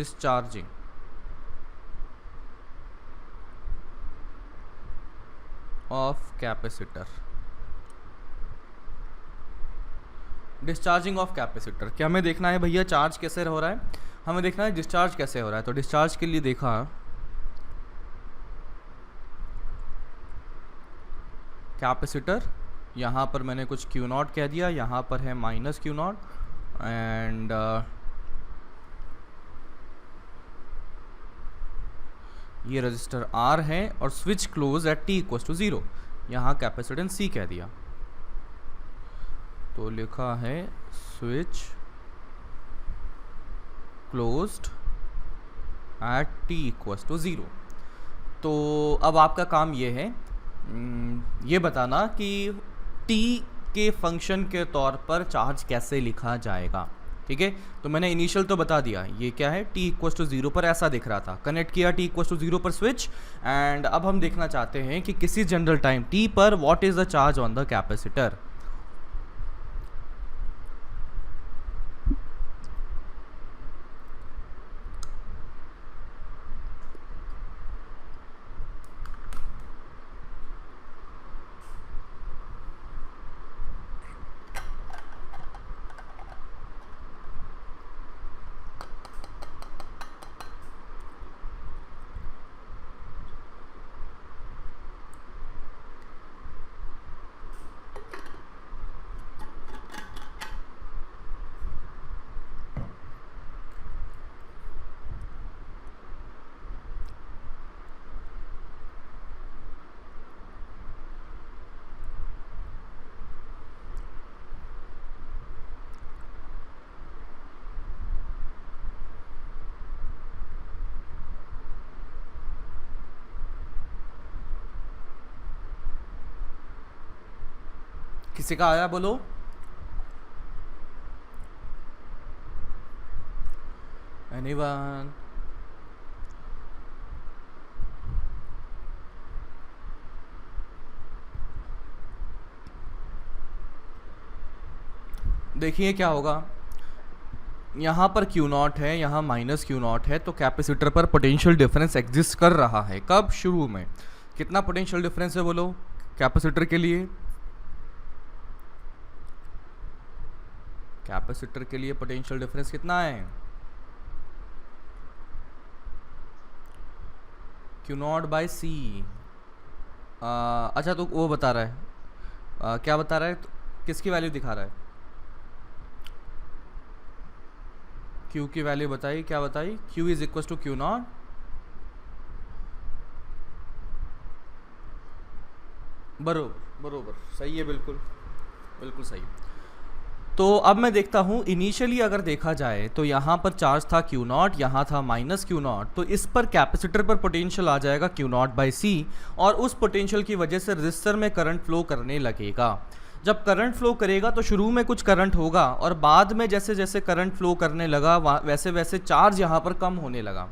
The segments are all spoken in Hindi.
Discharging of capacitor, discharging of capacitor. क्या हमें देखना है भैया चार्ज कैसे हो रहा है, हमें देखना है डिस्चार्ज कैसे हो रहा है। तो डिस्चार्ज के लिए देखा कैपेसिटर, यहाँ पर मैंने कुछ क्यू नॉट कह दिया, यहाँ पर है माइनस क्यू नॉट, एंड ये रजिस्टर R है, और switch close at t equal to 0, यहाँ कैपेसिटेंस C कह दिया। तो लिखा है switch closed at t equal to 0। तो अब आपका काम ये है ये बताना कि t के फंक्शन के तौर पर चार्ज कैसे लिखा जाएगा। ठीक है, तो मैंने इनिशियल तो बता दिया, ये क्या है, t इक्वल टू 0 पर ऐसा दिख रहा था, कनेक्ट किया t इक्वल टू 0 पर स्विच, एंड अब हम देखना चाहते हैं कि किसी जनरल टाइम t पर what is the charge on the capacitor. किसी का आया बोलो। एनीवन? देखिए क्या होगा, यहाँ पर Q नॉट है, यहाँ माइनस Q नॉट है, तो कैपेसिटर पर पोटेंशियल डिफरेंस एग्जिस्ट कर रहा है। कब? शुरू में। कितना पोटेंशियल डिफरेंस है बोलो कैपेसिटर के लिए? कैपेसिटर के लिए पोटेंशियल डिफरेंस कितना है? Q नॉट बाई सी। अच्छा, तो वो बता रहा है क्या बता रहा है, तो किसकी वैल्यू दिखा रहा है? Q की वैल्यू बताई, क्या बताई? Q is equal to Q naught बरोबर, बरोबर सही है, बिल्कुल बिल्कुल सही। तो अब मैं देखता हूँ इनिशियली अगर देखा जाए तो यहाँ पर चार्ज था Q नॉट, यहाँ था माइनस Q नॉट, तो इस पर कैपेसिटर पर पोटेंशियल आ जाएगा Q नॉट बाई सी, और उस पोटेंशियल की वजह से रजिस्टर में करंट फ्लो करने लगेगा। जब करंट फ्लो करेगा तो शुरू में कुछ करंट होगा, और बाद में जैसे जैसे करंट फ्लो करने लगा वैसे वैसे चार्ज यहाँ पर कम होने लगा,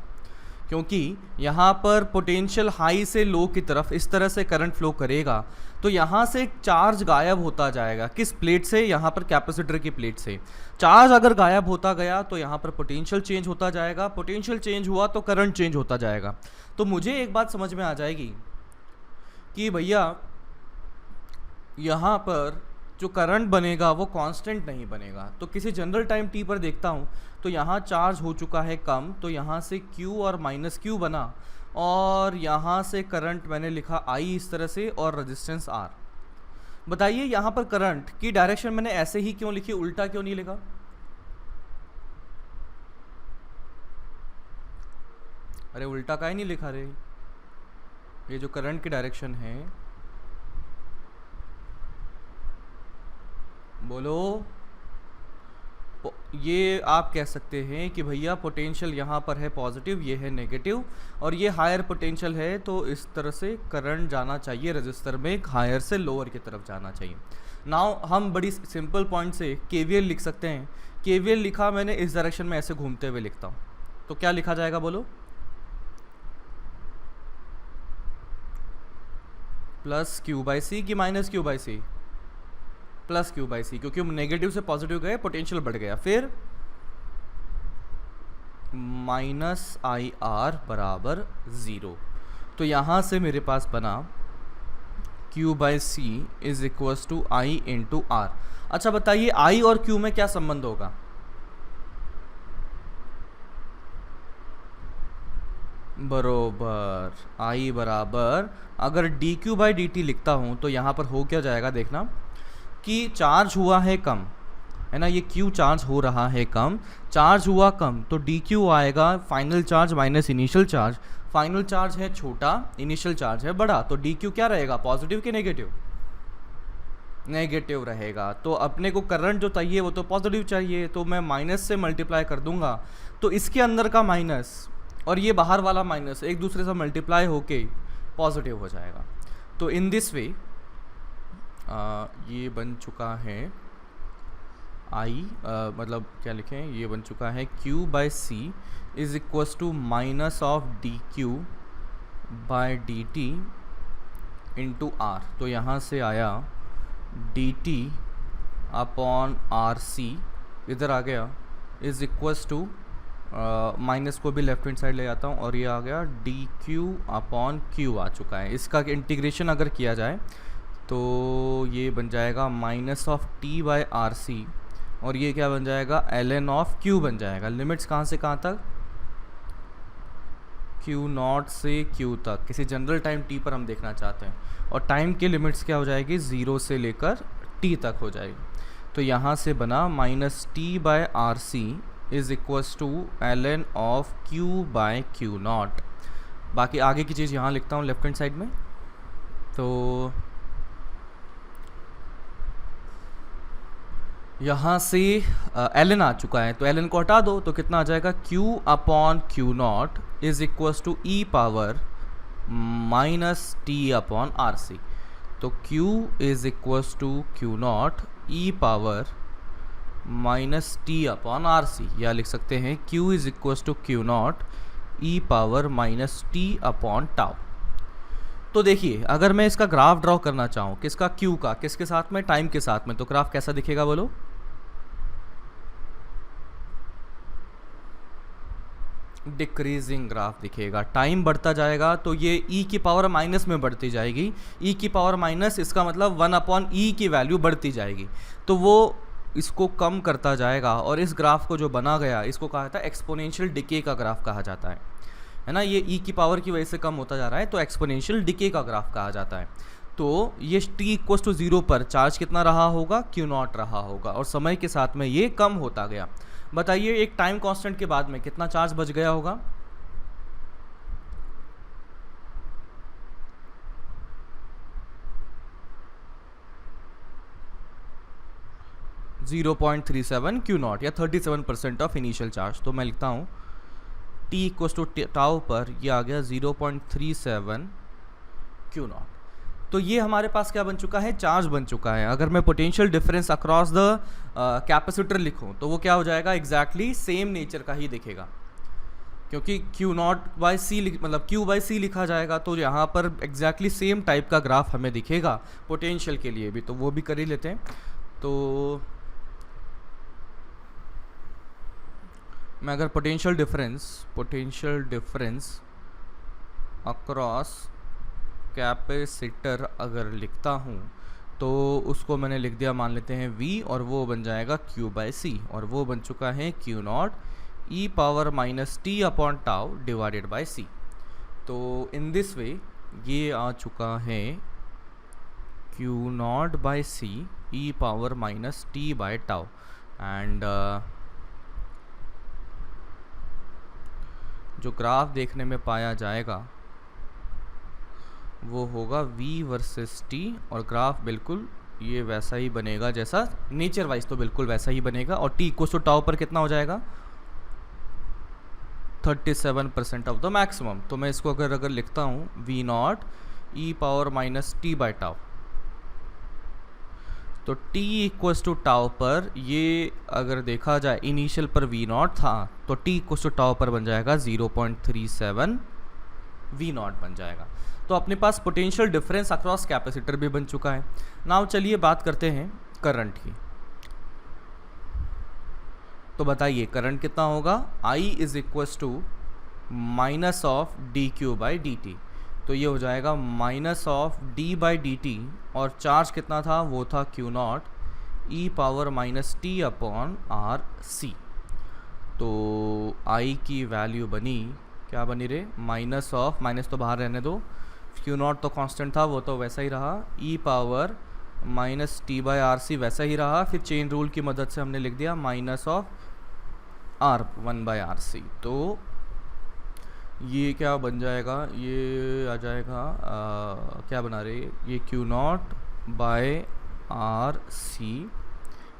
क्योंकि यहाँ पर पोटेंशियल हाई से लो की तरफ इस तरह से करंट फ्लो करेगा, तो यहाँ से चार्ज गायब होता जाएगा। किस प्लेट से? यहाँ पर कैपेसिटर की प्लेट से। चार्ज अगर गायब होता गया तो यहाँ पर पोटेंशियल चेंज होता जाएगा, पोटेंशियल चेंज हुआ तो करंट चेंज होता जाएगा। तो मुझे एक बात समझ में आ जाएगी कि भैया यहाँ पर जो करंट बनेगा वो कांस्टेंट नहीं बनेगा। तो किसी जनरल टाइम t पर देखता हूँ तो यहाँ चार्ज हो चुका है कम, तो यहाँ से Q और माइनस Q बना, और यहाँ से करंट मैंने लिखा I इस तरह से, और रेजिस्टेंस R। बताइए यहाँ पर करंट की डायरेक्शन मैंने ऐसे ही क्यों लिखी, उल्टा क्यों नहीं लिखा? अरे उल्टा का ही नहीं लिखा रे, ये जो करंट की डायरेक्शन है, बोलो। ये आप कह सकते हैं कि भैया पोटेंशियल यहाँ पर है पॉजिटिव, ये है नेगेटिव, और ये हायर पोटेंशियल है, तो इस तरह से करंट जाना चाहिए रजिस्टर में, हायर से लोअर की तरफ जाना चाहिए। नाउ हम बड़ी सिंपल पॉइंट से KVL लिख सकते हैं। KVL लिखा मैंने इस डायरेक्शन में, ऐसे घूमते हुए लिखता हूँ, तो क्या लिखा जाएगा बोलो? प्लस Q बाई सी कि minus Q by C? Plus Q by C, क्योंकि हम नेगेटिव से पॉजिटिव गए, पोटेंशियल बढ़ गया। फिर माइनस आई आर बराबर ज़ीरो। तो यहाँ से मेरे पास बना Q by C is equals to I into R. अच्छा बताइए I और Q में क्या संबंध होगा? बरोबर I बराबर, अगर D Q by D T लिखता हूँ तो यहाँ पर हो क्या जाएगा, देखना कि चार्ज हुआ है कम, है ना, ये Q चार्ज हो रहा है कम, चार्ज हुआ कम तो डी क्यू आएगा final charge minus initial charge, final charge है छोटा, इनिशियल चार्ज है बड़ा, तो डी क्यू क्या रहेगा, पॉजिटिव कि नेगेटिव? नेगेटिव रहेगा। तो अपने को करंट जो चाहिए वो तो पॉजिटिव चाहिए, तो मैं माइनस से मल्टीप्लाई कर दूंगा, तो इसके अंदर का माइनस और ये बाहर वाला माइनस एक दूसरे से मल्टीप्लाई होके पॉजिटिव हो जाएगा। तो इन दिस वे ये बन चुका है आई, मतलब क्या लिखें, ये बन चुका है Q by C is equals to minus of D Q by D T into R. तो यहाँ से आया D T upon R C, इधर आ गया इज इक्वल्स टू माइनस को भी लेफ्ट हैंड साइड ले जाता हूँ और ये आ गया डी क्यू अपॉन क्यू आ चुका है। इसका इंटीग्रेशन अगर किया जाए तो ये बन जाएगा minus of T by R C, और ये क्या बन जाएगा, एल एन ऑफ क्यू बन जाएगा। लिमिट्स कहाँ से कहाँ तक, क्यू नॉट से क्यू तक, किसी जनरल टाइम टी पर हम देखना चाहते हैं, और टाइम की लिमिट्स क्या हो जाएगी, ज़ीरो से लेकर टी तक हो जाएगी। तो यहाँ से बना minus T by R C is equals to L N of Q by Q naught. बाकी आगे की चीज़ यहाँ लिखता हूँ लेफ्ट हैंड साइड में। तो यहाँ से एल एन आ चुका है, तो एल एन को हटा दो तो कितना आ जाएगा, Q upon Q naught is equals to E power minus T upon R C. तो Q is equals to Q naught E power minus T upon R C, या लिख सकते हैं Q is equals to Q naught E power minus T upon tau. तो देखिए अगर मैं इसका ग्राफ ड्रॉ करना चाहूँ, किसका, Q का, किसके साथ में, टाइम के साथ में, तो ग्राफ कैसा दिखेगा बोलो, डिक्रीजिंग ग्राफ दिखेगा। टाइम बढ़ता जाएगा तो ये e की पावर माइनस में बढ़ती जाएगी, e की पावर माइनस, इसका मतलब 1 अपॉन ई की वैल्यू बढ़ती जाएगी, तो वो इसको कम करता जाएगा। और इस ग्राफ को जो बना गया इसको कहा जाता है एक्सपोनेंशियल डिके का ग्राफ कहा जाता है ना। ये e की पावर की वजह से कम होता जा रहा है तो एक्सपोनेंशियल डिके का ग्राफ कहा जाता है। तो ये t इक्वल्स टू 0 पर चार्ज कितना रहा होगा, Q नॉट रहा होगा, और समय के साथ में ये कम होता गया। बताइए एक टाइम कांस्टेंट के बाद में कितना चार्ज बच गया होगा, (0.37 Q नॉट या 37% ऑफ इनिशियल चार्ज। तो मैं लिखता हूँ t इक्वल्स टू टाउ पर ये आ गया 0.37 Q नॉट। तो ये हमारे पास क्या बन चुका है, चार्ज बन चुका है। अगर मैं potential difference across the capacitor लिखूं तो वो क्या हो जाएगा, एग्जैक्टली सेम नेचर का ही दिखेगा, क्योंकि Q नॉट बाई सी मतलब Q बाई सी लिखा जाएगा, तो यहाँ पर एग्जैक्टली सेम टाइप का ग्राफ हमें दिखेगा पोटेंशियल के लिए भी। तो वो भी कर ही लेते हैं। तो मैं अगर पोटेंशियल डिफरेंस अक्रॉस कैपेसिटर अगर लिखता हूँ तो उसको मैंने लिख दिया, मान लेते हैं V, और वो बन जाएगा Q बाई सी, और वो बन चुका है Q naught E power minus T upon tau divided by C. तो इन दिस वे ये आ चुका है Q naught by C E power minus t by tau, and जो ग्राफ देखने में पाया जाएगा वो होगा V वर्सेस T, और ग्राफ बिल्कुल ये वैसा ही बनेगा जैसा नेचर वाइज, तो बिल्कुल वैसा ही बनेगा। और T इक्वल्स टू टाउ पर कितना हो जाएगा, 37% ऑफ द मैक्सिमम। तो मैं इसको अगर लिखता हूँ V not E power minus t by tau, तो T इक्वल्स टू टाउ पर ये अगर देखा जाए इनिशियल पर V नॉट था, तो T इक्वल्स टू टाउ पर बन जाएगा 0.37 V नॉट बन जाएगा। तो अपने पास पोटेंशियल डिफरेंस अक्रॉस कैपेसिटर भी बन चुका है। नाउ चलिए बात करते हैं करंट की। तो बताइए करंट कितना होगा, I is equals to minus of D Q by D T. तो ये हो जाएगा minus of D by D T, और चार्ज कितना था, वो था क्यू नॉट ई power minus T upon R C. तो I की वैल्यू बनी, क्या बनी रे, माइनस ऑफ, माइनस तो बाहर रहने दो, क्यू नॉट तो कांस्टेंट था वो तो वैसा ही रहा, e power minus t by R C वैसा ही रहा, फिर चेन रूल की मदद से हमने लिख दिया minus of R one by R C. तो ये क्या बन जाएगा, ये आ जाएगा क्या बना रहे, ये Q naught by R C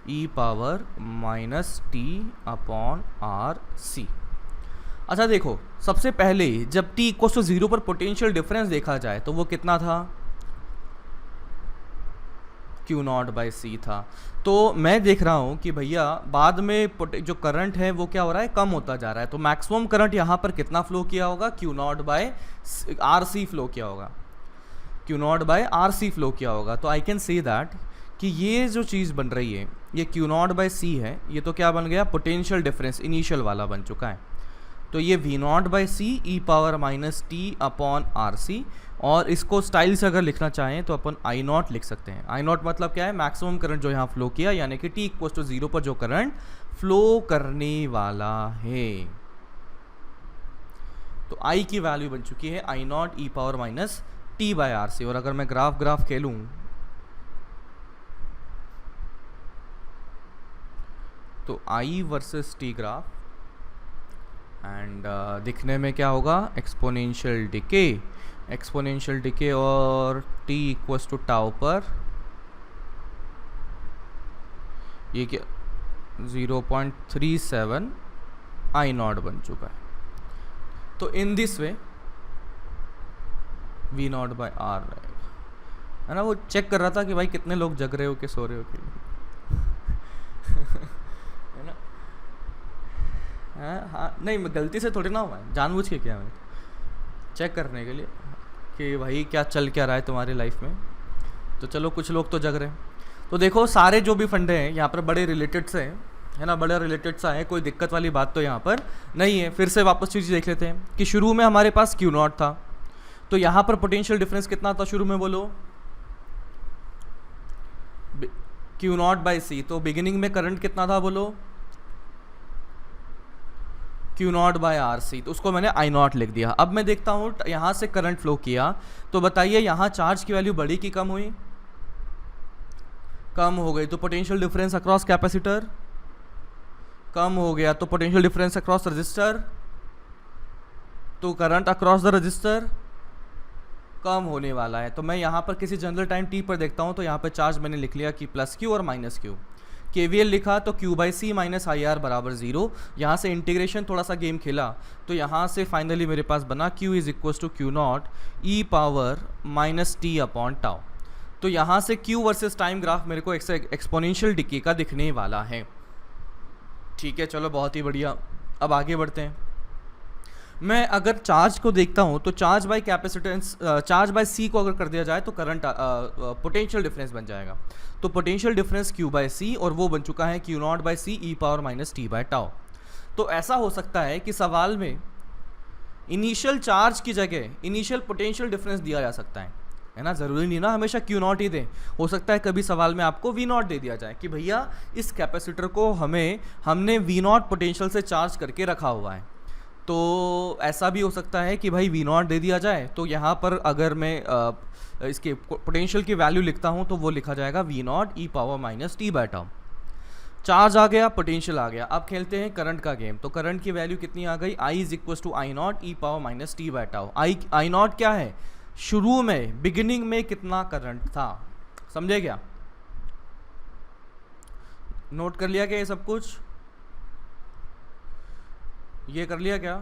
E power minus T upon R C. अच्छा देखो, सबसे पहले जब t इक्वल टू 0 पर पोटेंशियल डिफरेंस देखा जाए तो वो कितना था, क्यू नॉट बाई सी था। तो मैं देख रहा हूँ कि भैया बाद में जो करंट है वो क्या हो रहा है, कम होता जा रहा है। तो मैक्सिमम करंट यहाँ पर कितना फ्लो किया होगा, Q naught by R C flow किया होगा, Q naught by R C flow किया होगा। तो आई कैन से दैट कि ये जो चीज़ बन रही है ये क्यू नॉट बाय सी है, ये तो क्या बन गया, पोटेंशियल डिफरेंस इनिशियल वाला बन चुका है। तो ये V naught by C E power minus T upon R C, और इसको स्टाइल से अगर लिखना चाहें तो अपन आई नॉट लिख सकते हैं। आई नॉट मतलब क्या है, मैक्सिमम करंट जो यहाँ फ्लो किया, यानी कि टी इक्वल टू 0 पर जो करंट फ्लो करने वाला है। तो आई की वैल्यू बन चुकी है I naught E power minus T by R C. और अगर मैं ग्राफ खेलूं तो I versus t graph, and दिखने में क्या होगा, एक्सपोनेंशियल डिके और t इक्वल्स टू टाउ पर ये क्या 0.37 आई नॉट बन चुका है। तो in this way V naught by R रहेगा, है ना। वो चेक कर रहा था कि भाई कितने लोग जग रहे हो कि सो रहे हो कि है ना। हाँ नहीं, मैं गलती से थोड़ी ना हुआ है, जानबूझ के किया मैं, चेक करने के लिए कि भाई क्या चल क्या रहा है तुम्हारी लाइफ में। तो चलो कुछ लोग तो जग रहे हैं। तो देखो सारे जो भी फंडे हैं यहाँ पर बड़े रिलेटेड से हैं, है ना, बड़े रिलेटेड सा है, कोई दिक्कत वाली बात तो यहाँ पर नहीं है। फिर से वापस चीज़ देख लेते हैं कि शुरू में हमारे पास क्यू नॉट था, तो यहाँ पर पोटेंशियल डिफरेंस कितना था शुरू में, बोलो, क्यू नॉट बाई सी। तो बिगिनिंग में करंट कितना था, बोलो, Q naught by R C. तो उसको मैंने आई नॉट लिख दिया। अब मैं देखता हूँ यहाँ से करंट फ्लो किया, तो बताइए यहाँ चार्ज की वैल्यू बढ़ी कि कम हुई, कम हो गई। तो पोटेंशियल डिफरेंस अक्रॉस कैपेसिटर कम हो गया, तो पोटेंशियल डिफरेंस अक्रॉस रजिस्टर, तो करंट अक्रॉस द रजिस्टर कम होने वाला है। तो मैं यहाँ पर किसी जनरल टाइम टी पर देखता हूँ, तो यहाँ पर चार्ज मैंने लिख लिया कि प्लस क्यू और माइनस क्यू। KVL लिखा तो Q by C minus I R बराबर 0। यहाँ से इंटीग्रेशन थोड़ा सा गेम खेला, तो यहाँ से फाइनली मेरे पास बना Q is equal to Q naught E power minus T upon tau. तो यहाँ से Q वर्सेस टाइम ग्राफ मेरे को एक्सपोनेंशियल डिके का दिखने वाला है। ठीक है, चलो बहुत ही बढ़िया। अब आगे बढ़ते हैं। मैं अगर चार्ज को देखता हूँ तो charge by capacitance, charge by C को अगर कर दिया जाए तो करंट पोटेंशियल डिफरेंस बन जाएगा। तो potential difference Q by C, और वो बन चुका है Q naught by C E power minus T by tau. तो ऐसा हो सकता है कि सवाल में इनिशियल चार्ज की जगह इनिशियल पोटेंशियल डिफरेंस दिया जा सकता है ना। ज़रूरी नहीं ना हमेशा क्यू नॉट ही दें, हो सकता है कभी सवाल में आपको वी नॉट दे दिया जाए कि भैया इस कैपेसिटर को हमने वी नॉट पोटेंशियल से चार्ज करके रखा हुआ है। तो ऐसा भी हो सकता है कि भाई वी नॉट दे दिया जाए, तो यहाँ पर अगर मैं इसके पोटेंशियल की वैल्यू लिखता हूँ तो वो लिखा जाएगा V naught E power minus T by tau. Charge आ गया, पोटेंशियल आ गया। अब खेलते हैं करंट का गेम। तो करंट की वैल्यू कितनी आ गई, I is equal to I naught E power minus T by tau. I naught क्या है, शुरू में बिगिनिंग में कितना करंट था, समझे क्या, नोट कर लिया क्या ये सब कुछ, ये कर लिया क्या।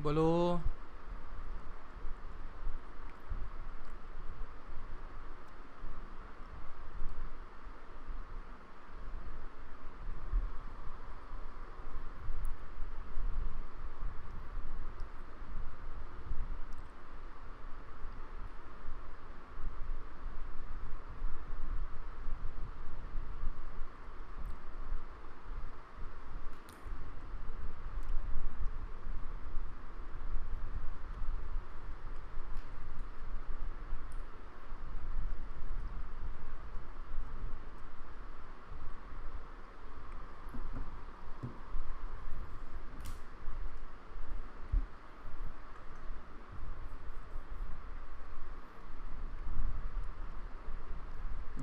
बोलो।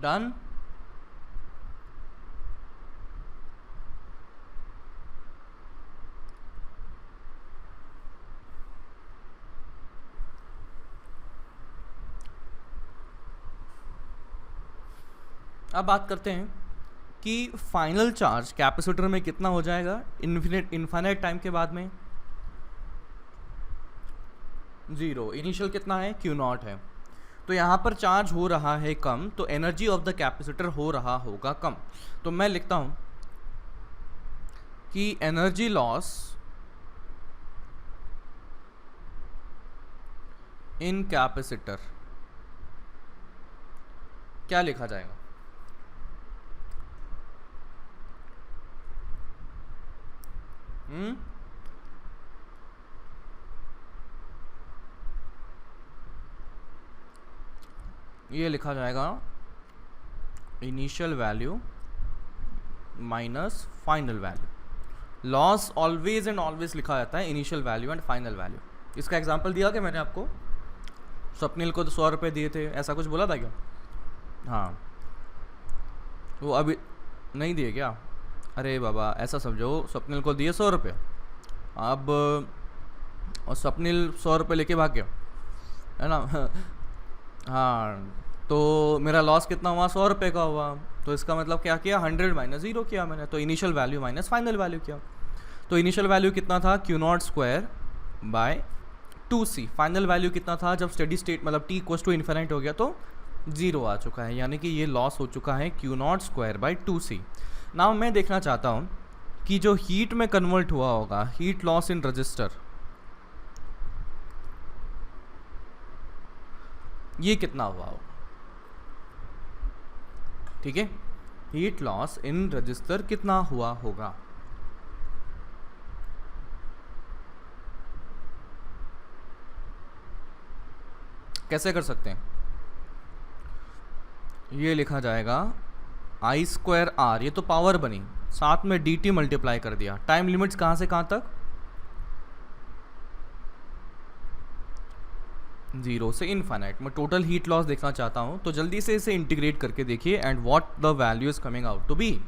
डन। अब बात करते हैं कि फाइनल चार्ज कैपेसिटर में कितना हो जाएगा इन्फिनिट टाइम के बाद में। ज़ीरो। इनिशियल कितना है, क्यू नॉट है। तो यहाँ पर चार्ज हो रहा है कम, तो एनर्जी ऑफ द कैपेसिटर हो रहा होगा कम। तो मैं लिखता हूँ कि एनर्जी लॉस इन कैपेसिटर क्या लिखा जाएगा? ये लिखा जाएगा initial value minus final value. Loss always and always लिखा जाता है initial value and final value. इसका एग्जांपल दिया क्या मैंने आपको? स्वप्निल को तो 100 रुपये दिए थे, ऐसा कुछ बोला था क्या? हाँ, वो अभी नहीं दिए क्या? अरे बाबा, ऐसा समझो स्वप्निल को दिए 100 रुपये, अब और स्वप्निल 100 रुपये लेके भाग गया, है ना? हाँ, तो मेरा लॉस कितना हुआ? 100 रुपये का हुआ। तो इसका मतलब क्या किया? 100 माइनस 0 किया मैंने, तो initial value minus final value किया। तो इनिशियल वैल्यू कितना था? Q naught square by 2c। Final value कितना था जब स्टेडी स्टेट मतलब t इक्वल्स टू इन्फिनिट हो गया? तो 0 आ चुका है, यानी कि ये लॉस हो चुका है Q naught square by 2c। Now मैं देखना चाहता हूँ कि जो हीट में कन्वर्ट हुआ होगा, हीट लॉस इन रजिस्टर, ये कितना हुआ होगा? ठीक है, हीट लॉस इन रजिस्टर कितना हुआ होगा? कैसे कर सकते हैं? ये लिखा जाएगा आई स्क्वायर आर, ये तो पावर बनी, साथ में डी टी मल्टीप्लाई कर दिया। टाइम लिमिट्स कहाँ से कहाँ तक? 0 से इनफाइनाइट। मैं टोटल हीट लॉस देखना चाहता हूँ, तो जल्दी से इसे इंटीग्रेट करके देखिए and what the value is coming out to be.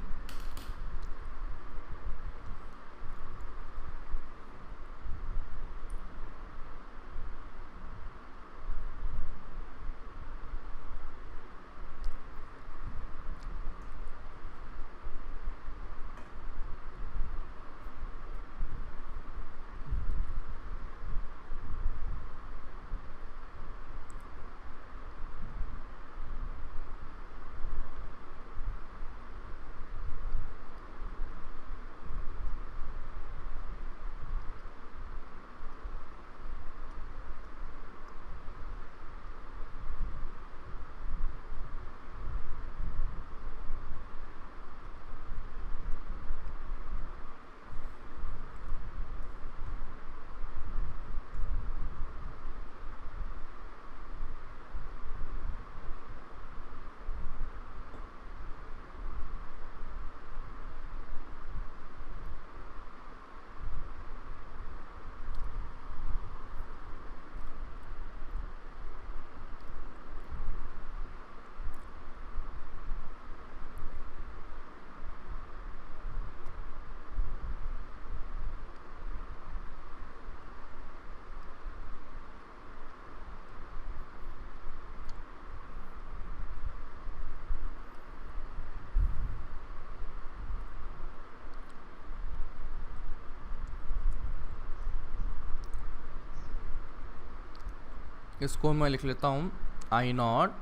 इसको मैं लिख लेता हूँ I naught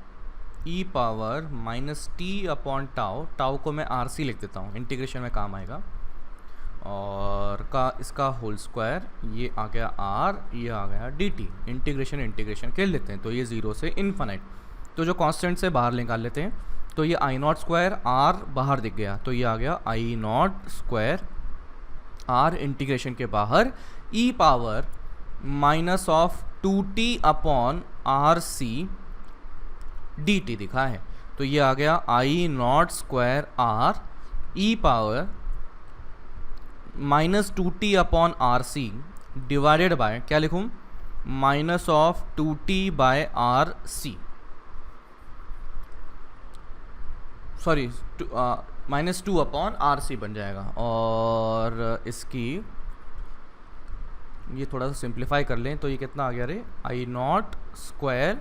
E power minus T upon tau, tau को मैं आर सी लिख देता हूँ, इंटीग्रेशन में काम आएगा, और का इसका होल स्क्वायर, ये आ गया आर, ये आ गया डी टी, इंटीग्रेशन इंटीग्रेशन खेल लेते हैं, तो ये ज़ीरो से इन्फाइनाइट, तो जो कांस्टेंट से बाहर निकाल लेते हैं, तो ये आई नॉट स्क्वायर आर बाहर दिख गया, तो ये आ गया I naught square R integration के बाहर e power minus of 2t upon R C d t दिखा है, तो ये आ गया I naught square R e power minus 2t upon R C divided by, क्या लिखूं, minus of 2t by R C, sorry minus 2 upon R C बन जाएगा, और इसकी ये थोड़ा सा सिंप्लीफाई कर लें, तो ये कितना आ गया रे, I naught square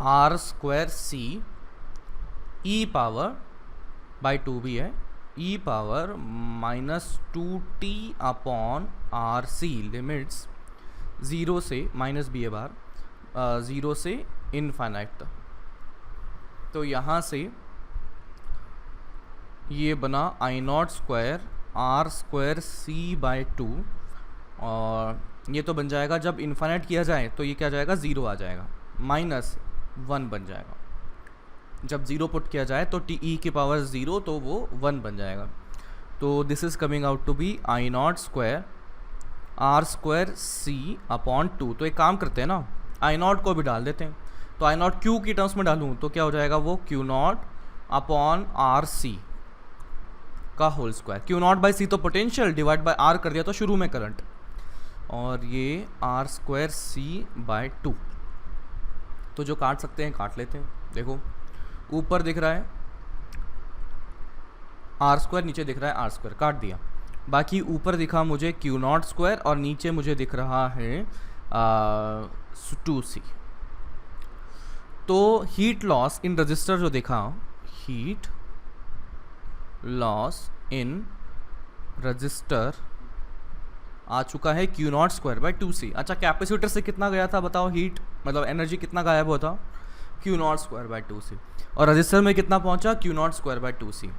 R square C E power by 2 भी है, e power minus 2t upon R C, limits zero से, माइनस भी है बाहर, ज़ीरो से इनफाइनाइट तक, तो यहाँ से ये बना I naught square R square C by 2, और ये तो बन जाएगा, जब इन्फाइनाइट किया जाए तो ये क्या जाएगा, ज़ीरो आ जाएगा, माइनस 1 बन जाएगा, जब ज़ीरो पुट किया जाए तो टी ई की पावर ज़ीरो, तो वो 1 बन जाएगा, तो this is coming out to be I naught square R square C upon 2, तो एक काम करते हैं ना, आई नॉट को भी डाल देते हैं, तो आई नॉट क्यू की टर्म्स में डालूँ तो क्या हो जाएगा, वो Q naught upon R C का whole square, Q naught by C तो पोटेंशियल, डिवाइड बाय आर कर दिया तो शुरू में करंट, और ये आर स्क्वायर सी बाय 2, तो जो काट सकते हैं काट लेते हैं, देखो ऊपर दिख रहा है आर स्क्वायर, नीचे दिख रहा है आर स्क्वायर, काट दिया, बाकी ऊपर दिखा मुझे क्यू नॉट स्क्वायर और नीचे मुझे दिख रहा है 2c, तो हीट लॉस इन रजिस्टर जो देखा, हीट लॉस इन रजिस्टर आ चुका है Q naught square by 2c। अच्छा, कैपेसिटर से कितना गया था बताओ, हीट मतलब एनर्जी कितना गायब हुआ था, Q naught square by 2c, और रजिस्टर में कितना पहुंचा, Q naught square by 2c।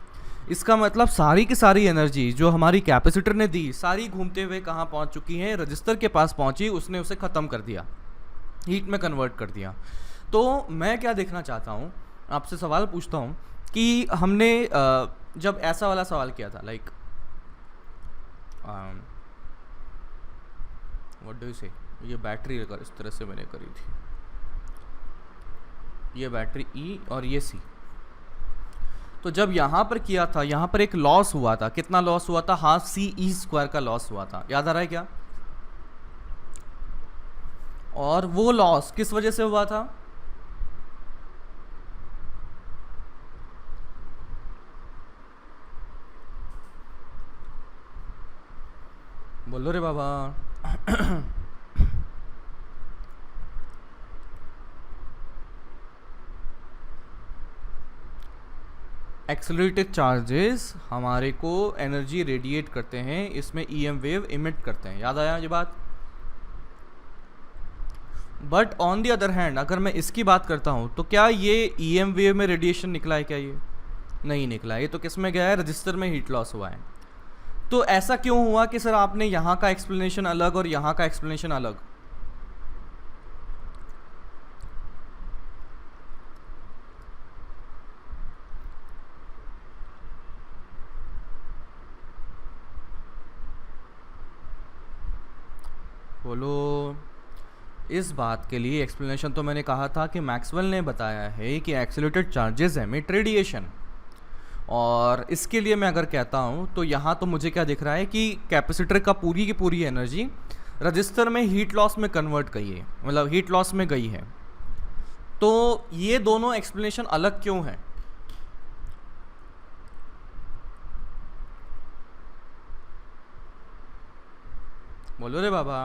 इसका मतलब सारी की सारी एनर्जी जो हमारी कैपेसिटर ने दी, सारी घूमते हुए कहाँ पहुंच चुकी है, रजिस्टर के पास पहुंची, उसने उसे ख़त्म कर दिया, हीट में कन्वर्ट कर दिया। तो मैं क्या देखना चाहता हूँ, आपसे सवाल पूछता हूँ कि हमने जब ऐसा वाला सवाल किया था, लाइक व्हाट डू यू से, ये बैटरी लेकर इस तरह से मैंने करी थी, ये बैटरी ई और ये सी, तो जब यहाँ पर किया था, यहाँ पर एक लॉस हुआ था, कितना लॉस हुआ था, हाफ सी ई स्क्वायर का लॉस हुआ था, याद आ रहा है क्या, और वो लॉस किस वजह से हुआ था, बोलो रे बाबा। एक्सेलरेटेड चार्जेस हमारे को एनर्जी रेडिएट करते हैं, इसमें ईएम वेव इमिट करते हैं, याद आया ये बात। But on the other hand अगर मैं इसकी बात करता हूँ तो क्या ये ईएम वेव में रेडिएशन निकला है, क्या ये नहीं निकला, ये तो किस में गया है, रजिस्टर में हीट लॉस हुआ है। तो ऐसा क्यों हुआ कि सर आपने यहाँ का एक्सप्लेनेशन अलग और यहाँ का एक्सप्लेनेशन अलग, बोलो। इस बात के लिए एक्सप्लेनेशन तो मैंने कहा था कि मैक्सवेल ने बताया है कि एक्सेलरेटेड चार्जेस एमिट रेडिएशन, और इसके लिए मैं अगर कहता हूँ तो यहाँ तो मुझे क्या दिख रहा है कि कैपेसिटर का पूरी की पूरी एनर्जी रजिस्टर में हीट लॉस में कन्वर्ट गई है, मतलब हीट लॉस में गई है। तो ये दोनों एक्सप्लेनेशन अलग क्यों है, बोलो रे बाबा।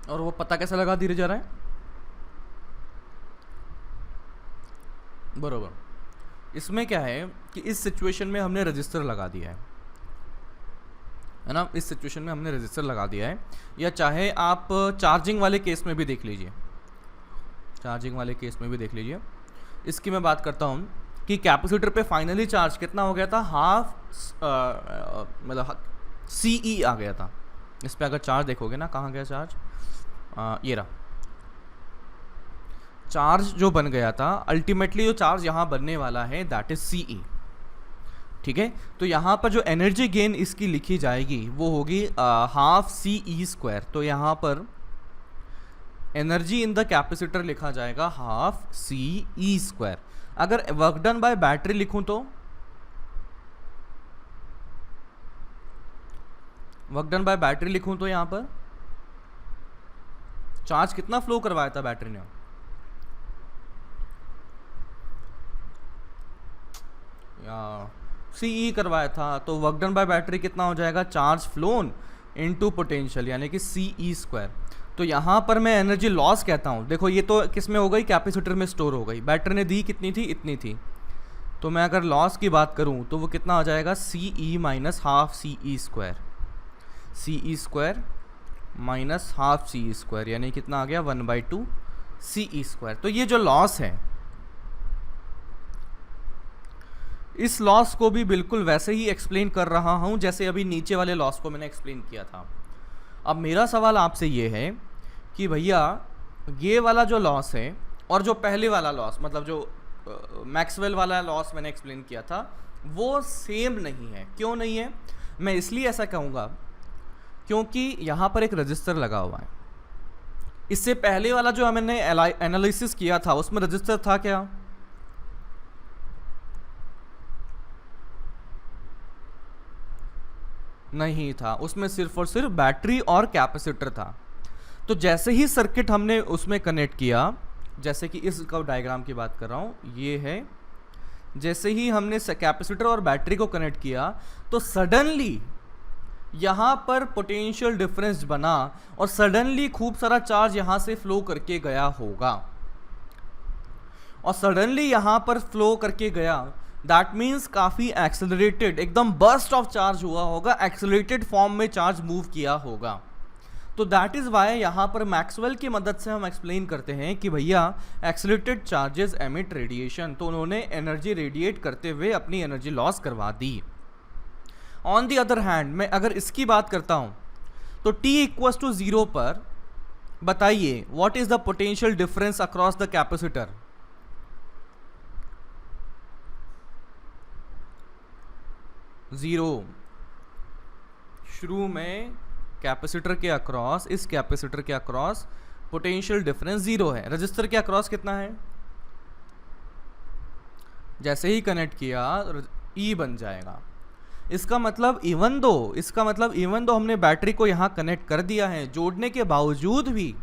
और वो पता कैसे लगा धीरे जा रहा है? बरोबर। इसमें क्या है कि इस सिचुएशन में हमने रजिस्टर लगा दिया है ना, इस सिचुएशन में हमने रजिस्टर लगा दिया है। या चाहे आप चार्जिंग वाले केस में भी देख लीजिए, चार्जिंग वाले केस में भी देख लीजिए। इसकी मैं बात करता हूँ कि कैपेसिटर पे फाइनली चार्ज कितना हो गया था, हाफ मतलब CE आ गया था। इस पे अगर चार्ज देखोगे ना, कहाँ गया चार्ज, ये रहा चार्ज जो बन गया था। अल्टीमेटली जो चार्ज यहाँ बनने वाला है दैट इज CE, ठीक है। तो यहाँ पर जो एनर्जी गेन इसकी लिखी जाएगी वो होगी हाफ CE²। तो यहाँ पर एनर्जी इन द कैपेसिटर लिखा जाएगा हाफ CE²। अगर वर्क डन बाय बैटरी लिखूं तो वर्क डन बाय बैटरी लिखूं तो यहाँ पर चार्ज कितना फ्लो करवाया था बैटरी ने, CE करवाया था। तो वर्क डन बाय बैटरी कितना हो जाएगा, चार्ज फ्लोन इनटू पोटेंशियल यानी कि CE²। तो यहाँ पर मैं एनर्जी लॉस कहता हूँ। देखो ये तो किस में हो गई, कैपेसिटर में स्टोर हो गई। बैटरी ने दी कितनी थी, इतनी थी। तो मैं अगर लॉस की बात करूँ तो वो कितना हो जाएगा, CE minus half CE², CE² minus half CE² यानी कितना आ गया 1/2 CE²। तो ये जो लॉस है, इस लॉस को भी बिल्कुल वैसे ही एक्सप्लेन कर रहा हूं जैसे अभी नीचे वाले लॉस को मैंने एक्सप्लेन किया था। अब मेरा सवाल आपसे ये है कि भैया ये वाला जो लॉस है और जो पहले वाला लॉस, मतलब जो मैक्सवेल वाला लॉस मैंने एक्सप्लेन किया था, वो सेम नहीं है। क्यों नहीं है? मैं इसलिए ऐसा कहूँगा क्योंकि यहाँ पर एक रजिस्टर लगा हुआ है। इससे पहले वाला जो मैंने एनालिसिस किया था उसमें रजिस्टर था क्या? नहीं था, उसमें सिर्फ और सिर्फ बैटरी और कैपेसिटर था। तो जैसे ही सर्किट हमने उसमें कनेक्ट किया, जैसे कि इस डायग्राम की बात कर रहा हूँ, ये है, जैसे ही हमने कैपेसिटर और बैटरी को कनेक्ट किया तो सडनली यहाँ पर पोटेंशियल डिफरेंस बना और सडनली खूब सारा चार्ज यहाँ से फ्लो करके गया होगा। और सडनली यहाँ पर फ्लो करके गया, दैट मीन्स काफ़ी एक्सेलरेटेड, एकदम बर्स्ट ऑफ चार्ज हुआ होगा, एक्सेलरेटेड फॉर्म में चार्ज मूव किया होगा। तो दैट इज़ वाई यहाँ पर मैक्सवेल की मदद से हम एक्सप्लेन करते हैं कि भैया एक्सेलरेटेड चार्जेस एमिट रेडिएशन। तो उन्होंने एनर्जी रेडिएट करते हुए अपनी एनर्जी लॉस करवा दी। ऑन दी अदर हैंड मैं अगर इसकी बात करता हूँ तो t=0 पर बताइए what is the potential difference across the capacitor. Zero. शुरू में कैपेसिटर के अक्रॉस, इस कैपेसिटर के अक्रॉस पोटेंशियल डिफरेंस 0 है। रजिस्टर के अक्रॉस कितना है? जैसे ही कनेक्ट किया E बन जाएगा। इसका मतलब इवन दो हमने बैटरी को यहाँ कनेक्ट कर दिया है, जोड़ने के बावजूद भी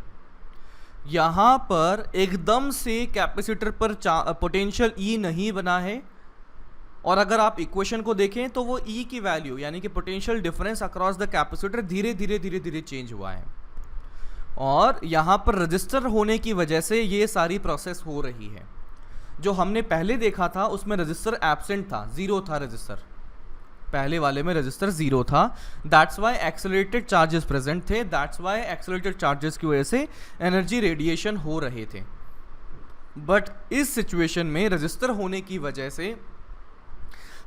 यहाँ पर एकदम से कैपेसिटर पर पोटेंशियल E नहीं बना है। और अगर आप इक्वेशन को देखें तो वो E की वैल्यू यानी कि potential difference across the capacitor धीरे धीरे चेंज हुआ है। और यहाँ पर रजिस्टर होने की वजह से ये सारी प्रोसेस हो रही है। जो हमने पहले देखा था उसमें रजिस्टर एब्सेंट था, 0 था रजिस्टर, पहले वाले में रजिस्टर 0 था। That's why accelerated charges present थे, दैट्स वाई एक्सेलरेटेड चार्जेस की वजह से एनर्जी रेडिएशन हो रहे थे। बट इस सिचुएशन में रजिस्टर होने की वजह से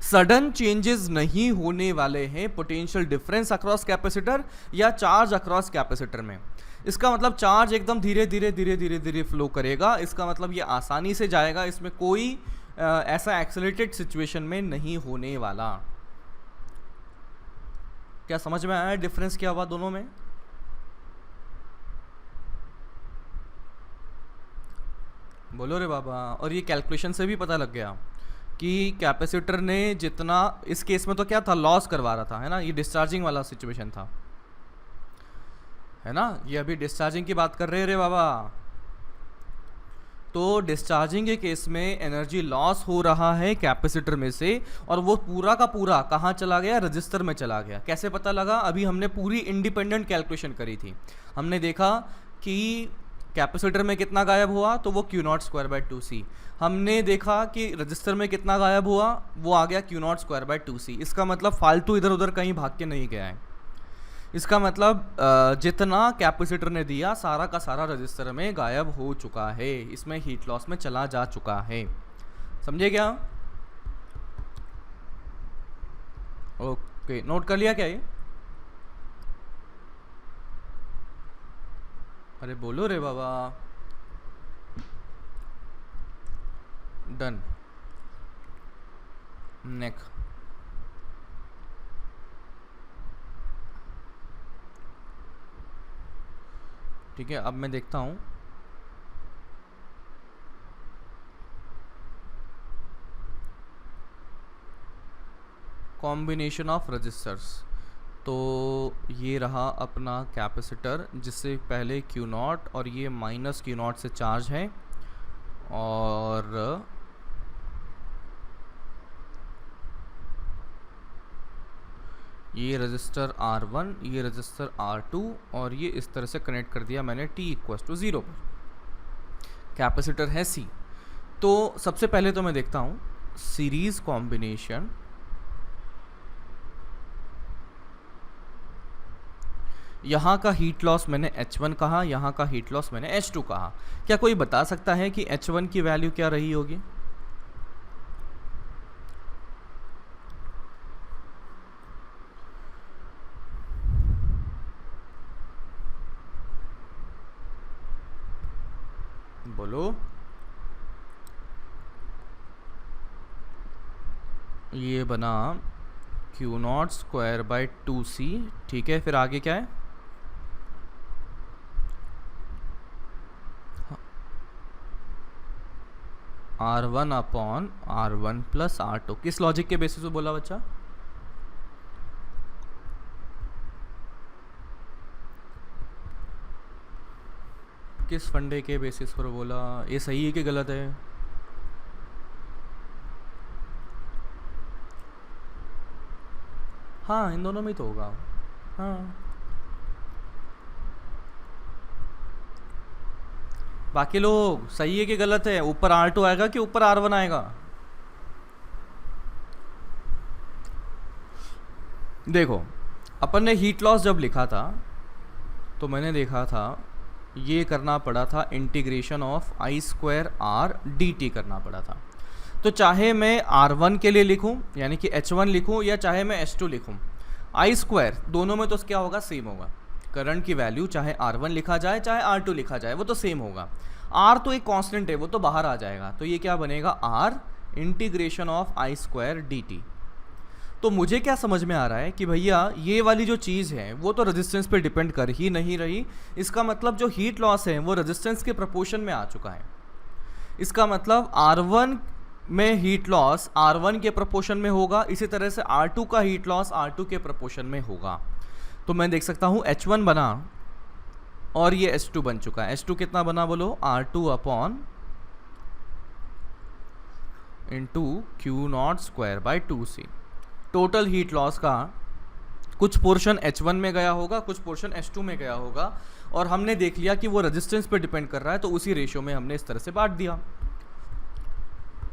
सडन चेंजेस नहीं होने वाले हैं पोटेंशियल डिफरेंस अक्रॉस कैपेसिटर या चार्ज अक्रॉस कैपेसिटर में। इसका मतलब चार्ज एकदम धीरे धीरे फ्लो करेगा। इसका मतलब ये आसानी से जाएगा, इसमें कोई ऐसा एक्सेलरेटेड सिचुएशन में नहीं होने वाला। क्या समझ में आया डिफरेंस क्या हुआ दोनों में? बोलो रे बाबा। और ये कैलकुलेशन से भी पता लग गया कि कैपेसिटर ने जितना, इस केस में तो क्या था, लॉस करवा रहा था, है ना, ये डिस्चार्जिंग वाला सिचुएशन था, है ना, ये अभी डिस्चार्जिंग की बात कर रहे हैं रे बाबा। तो डिस्चार्जिंग के केस में एनर्जी लॉस हो रहा है कैपेसिटर में से, और वो पूरा का पूरा कहाँ चला गया? रजिस्टर में चला गया। कैसे पता लगा? अभी हमने पूरी इंडिपेंडेंट कैलकुलेशन करी थी। हमने देखा कि कैपेसिटर में कितना गायब हुआ, तो वो Q naught square by two C. हमने देखा कि रजिस्टर में कितना गायब हुआ, वो आ गया Q naught square by two C. इसका मतलब फालतू इधर उधर कहीं भाग के नहीं गया है। इसका मतलब जितना कैपेसिटर ने दिया सारा का सारा रजिस्टर में गायब हो चुका है, इसमें हीट लॉस में चला जा चुका है। समझे क्या? ओके, नोट कर लिया क्या ये? अरे बोलो रे बाबा। डन। नेक्स्ट। ठीक है, अब मैं देखता हूँ कॉम्बिनेशन ऑफ रजिस्टर्स। तो ये रहा अपना कैपेसिटर जिससे पहले क्यू नॉट और ये माइनस क्यू नॉट से चार्ज है, और ये रजिस्टर R1, ये रजिस्टर R2, और ये इस तरह से कनेक्ट कर दिया मैंने t इक्वल्स टू 0 पर। कैपेसिटर है C। तो सबसे पहले तो मैं देखता हूँ सीरीज कॉम्बिनेशन। यहाँ का हीट लॉस मैंने H1 कहा, यहाँ का हीट लॉस मैंने H2 कहा। क्या कोई बता सकता है कि H1 की वैल्यू क्या रही होगी? बोलो। ये बना Q naught square by two C. ठीक है, फिर आगे क्या है? R1 upon R1 plus R2। किस लॉजिक के बेसिस पे बोला बच्चा? किस फंडे के बेसिस पर बोला? ये सही है कि गलत है? हाँ, इन दोनों में ही तो होगा। हाँ, बाकी लोग सही है कि गलत है? ऊपर R2 आएगा कि ऊपर R1 आएगा? देखो, अपन ने हीट लॉस जब लिखा था तो मैंने देखा था ये करना पड़ा था integration of I square R D T करना पड़ा था। तो चाहे मैं R1 के लिए लिखूं यानी कि H1 लिखूं या चाहे मैं H2 लिखूं, आई स्क्वायर दोनों में तो क्या होगा? सेम होगा। करंट की वैल्यू चाहे R1 लिखा जाए चाहे R2 लिखा जाए वो तो सेम होगा। R तो एक कांस्टेंट है, वो तो बाहर आ जाएगा। तो ये क्या बनेगा? R integration of I square D T. तो मुझे क्या समझ में आ रहा है कि भैया ये वाली जो चीज़ है वो तो रेजिस्टेंस पे डिपेंड कर ही नहीं रही। इसका मतलब जो हीट लॉस है वो रेजिस्टेंस के प्रोपोर्शन में आ चुका है। इसका मतलब R1 में हीट लॉस R1 के प्रोपोर्शन में होगा, इसी तरह से R2 का हीट लॉस R2 के प्रोपोर्शन में होगा। तो मैं देख सकता हूँ H1 बना और ये H2 बन चुका है। H2 कितना बना बोलो? R2 upon into Q naught square by two C. Total heat loss का कुछ पोर्शन H1 में गया होगा, कुछ पोर्शन H2 में गया होगा, और हमने देख लिया कि वो रेजिस्टेंस पे डिपेंड कर रहा है, तो उसी रेशियो में हमने इस तरह से बांट दिया।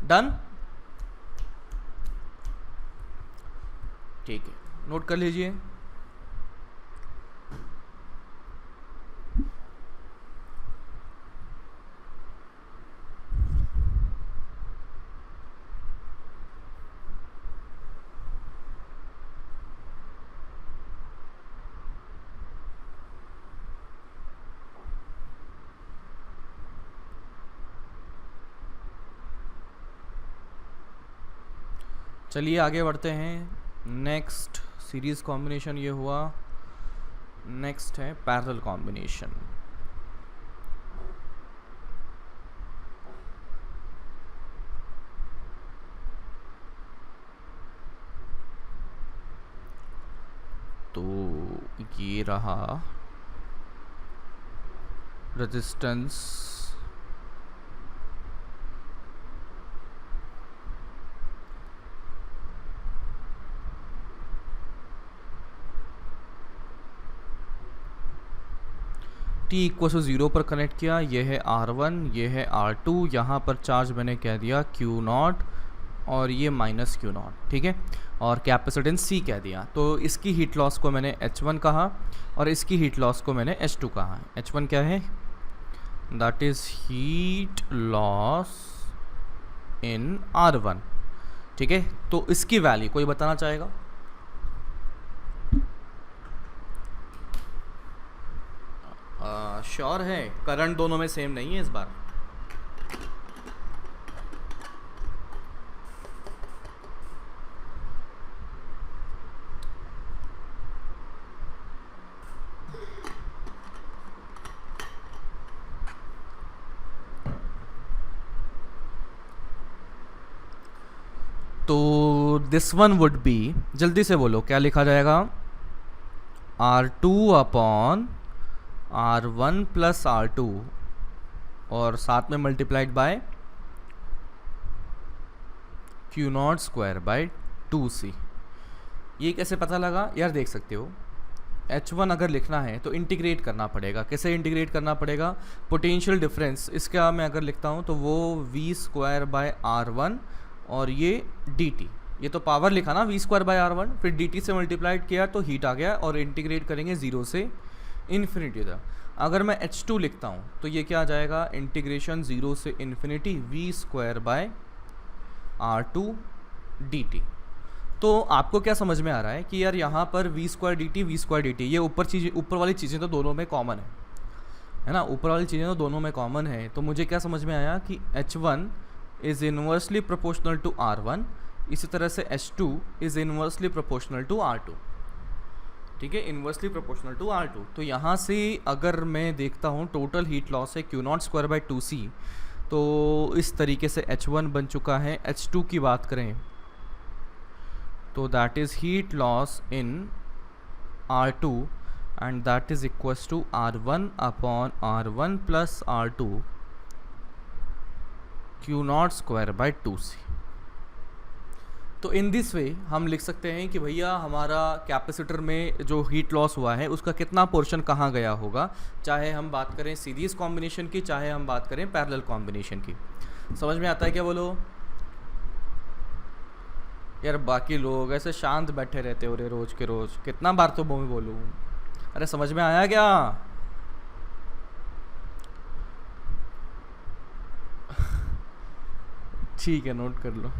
डन? ठीक है, नोट कर लीजिए। चलिए आगे बढ़ते हैं। नेक्स्ट सीरीज कॉम्बिनेशन ये हुआ। नेक्स्ट है पैरेलल कॉम्बिनेशन। तो ये रहा रेजिस्टेंस टी इक्व टू 0 पर कनेक्ट किया, ये है R1, ये है R2, यहाँ पर चार्ज मैंने कह दिया Q0 और ये माइनस Q0, ठीक है, और कैपेसिटेंस C कह दिया। तो इसकी हीट लॉस को मैंने H1 कहा और इसकी हीट लॉस को मैंने H2 कहा। H1 क्या है? That is heat loss in R1, ठीक है। तो इसकी वैल्यू कोई बताना चाहेगा? श्योर है? करंट दोनों में सेम नहीं है इस बार। तो दिस वन वुड बी, जल्दी से बोलो क्या लिखा जाएगा? R2 upon R1 plus R2 और साथ में multiplied by Q0 square by 2C। ये कैसे पता लगा यार? देख सकते हो, H1 अगर लिखना है तो इंटीग्रेट करना पड़ेगा। कैसे इंटीग्रेट करना पड़ेगा? पोटेंशियल डिफरेंस इसका मैं अगर लिखता हूँ तो वो V स्क्वायर बाय R1 और ये dt, ये तो पावर लिखा ना V स्क्वायर बाय R1, फिर dt से मल्टीप्लाइड किया तो हीट आ गया और इंटीग्रेट करेंगे 0 से इन्फिनिटी तक। अगर मैं H2 लिखता हूँ तो ये क्या आ जाएगा? इंटीग्रेशन 0 से infinity V square by R2 dt। तो आपको क्या समझ में आ रहा है कि यार यहाँ पर V स्क्वायर dt ये ऊपर वाली चीज़ें तो दोनों में कॉमन है ना, ऊपर वाली चीज़ें तो दोनों में कॉमन है। तो मुझे क्या समझ में आया कि H1 is inversely proportional to R1, इसी तरह से H2 is inversely proportional to R2, ठीक है, इन्वर्सली प्रोपोर्शनल टू R2। तो यहाँ से अगर मैं देखता हूँ टोटल हीट लॉस है Q0 स्क्वायर बाय 2C, तो इस तरीके से H1 बन चुका है। H2 की बात करें तो that is heat loss in R2 and that is equals to R1 upon R1 plus R2 Q0 square by 2C। तो इन दिस वे हम लिख सकते हैं कि भैया हमारा कैपेसिटर में जो हीट लॉस हुआ है उसका कितना पोर्शन कहाँ गया होगा, चाहे हम बात करें सीरीज कॉम्बिनेशन की, चाहे हम बात करें पैरेलल कॉम्बिनेशन की। समझ में आता है क्या? बोलो यार, बाकी लोग ऐसे शांत बैठे रहते हो रे रोज के रोज, कितना बार तो मैं बोलूँ? अरे समझ में आया क्या? ठीक है, नोट कर लो।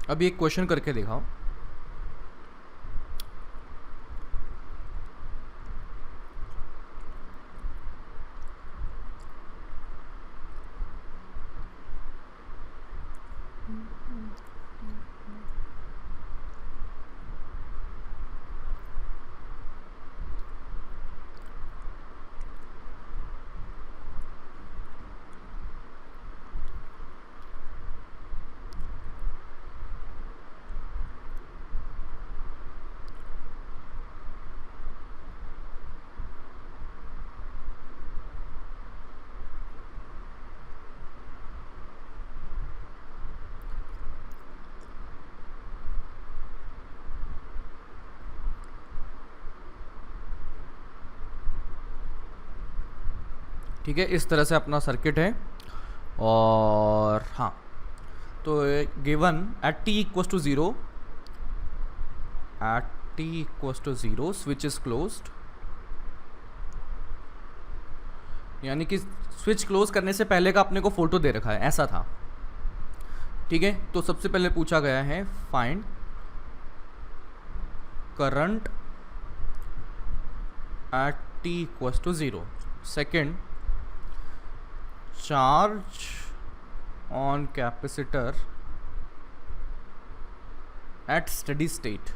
अभी एक क्वेश्चन करके दिखाओ। ठीक है, इस तरह से अपना सर्किट है। और हाँ, तो given at T equals to zero, at T equals to zero switch is closed, यानी कि स्विच क्लोज करने से पहले का अपने को फोटो दे रखा है, ऐसा था। ठीक है, तो सबसे पहले पूछा गया है find current at T equals to zero, second charge on capacitor at steady state.